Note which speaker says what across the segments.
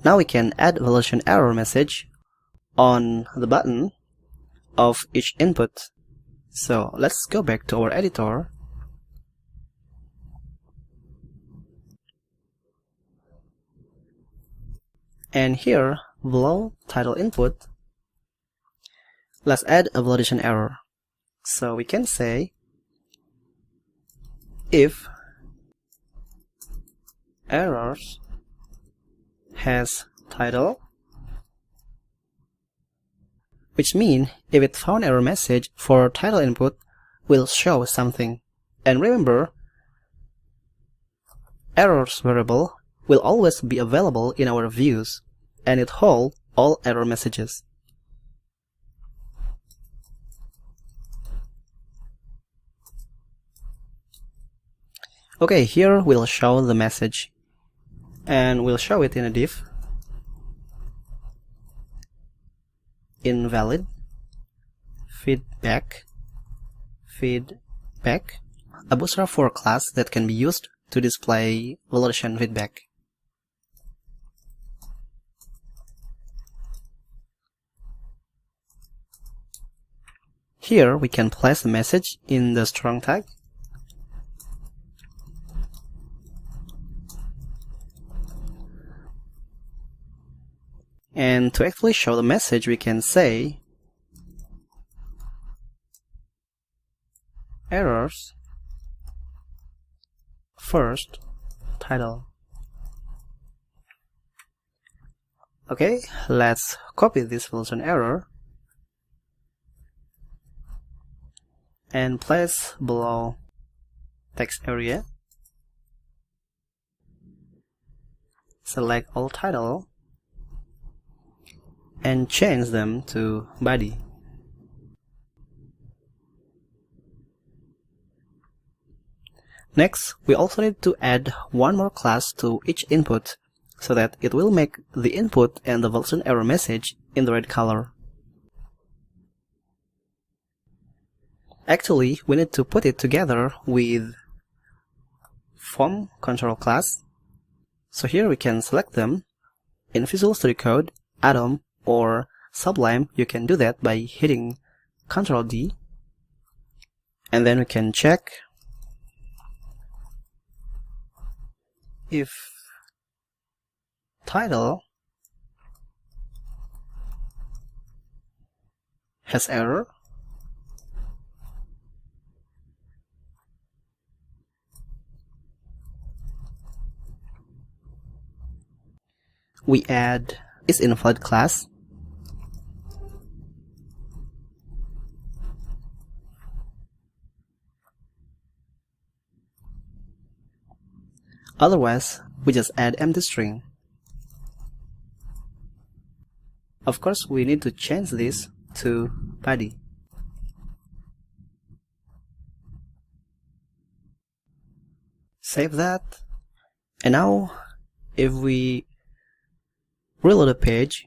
Speaker 1: Now we can add validation error message on the button of each input. So let's go back to our editor. And here, below title input, let's add a validation error. So we can say if errors has title, which means if it found error message for title input will show something. And remember, errors variable will always be available in our views, and it holds all error messages. Okay, here we'll show the message, and we'll show it in a div. Invalid feedback, a bootstrap for class that can be used to display validation feedback. Here we can place the message in the strong tag. And to actually show the message, we can say errors first title. Okay, let's copy this validation error and place below text area. Select all title and change them to body. Next, we also need to add one more class to each input so that it will make the input and the validation error message in the red color. Actually, we need to put it together with form control class. So here we can select them. In Visual Studio Code, Atom, or Sublime, you can do that by hitting Ctrl D, and then we can check if title has error. We add isInvalid class. Otherwise, we just add empty string. Of course, we need to change this to body. Save that. And now, if we reload the page,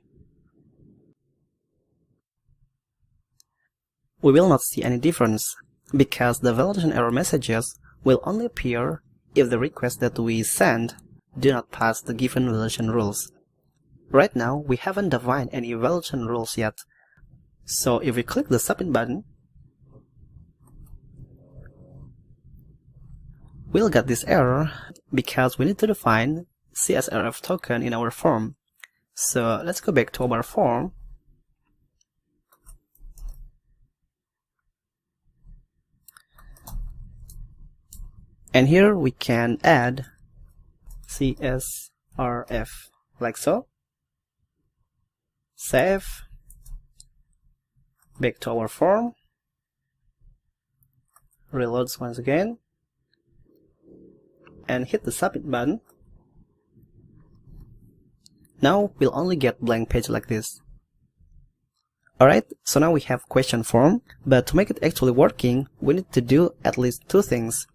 Speaker 1: we will not see any difference because the validation error messages will only appear if the requests that we send do not pass the given validation rules. Right now, we haven't defined any validation rules yet. So if we click the submit button, we'll get this error because we need to define CSRF token in our form. So let's go back to our form. And here we can add CSRF like so. Save. Back to our form. Reloads once again. And hit the submit button. Now we'll only get blank page like this. Alright, so now we have question form, but to make it actually working, we need to do at least two things.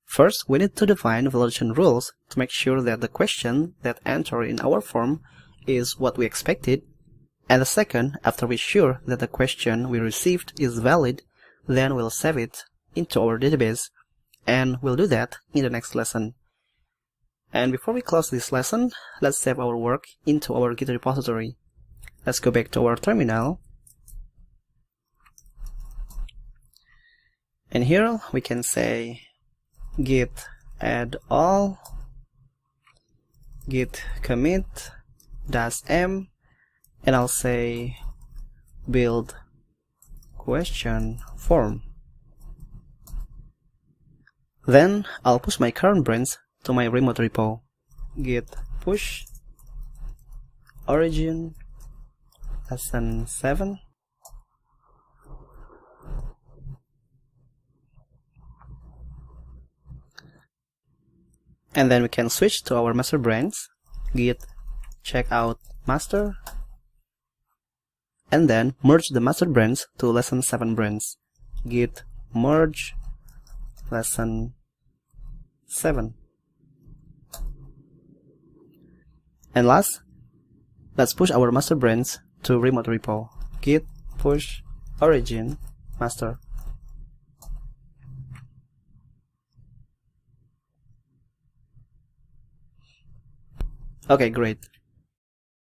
Speaker 1: First, we need to define validation rules to make sure that the question that entered in our form is what we expected. And the second, after we're sure that the question we received is valid, then we'll save it into our database, and we'll do that in the next lesson. And before we close this lesson, let's save our work into our Git repository. Let's go back to our terminal. And here we can say git add all, git commit -m, and I'll say build question form. Then I'll push my current branch to my remote repo. Git push origin lesson 7. And then we can switch to our master branch, git checkout master, and then merge the master branch to lesson 7 branch, git merge lesson 7. And last, let's push our master branch to remote repo, git push origin master. Okay, great.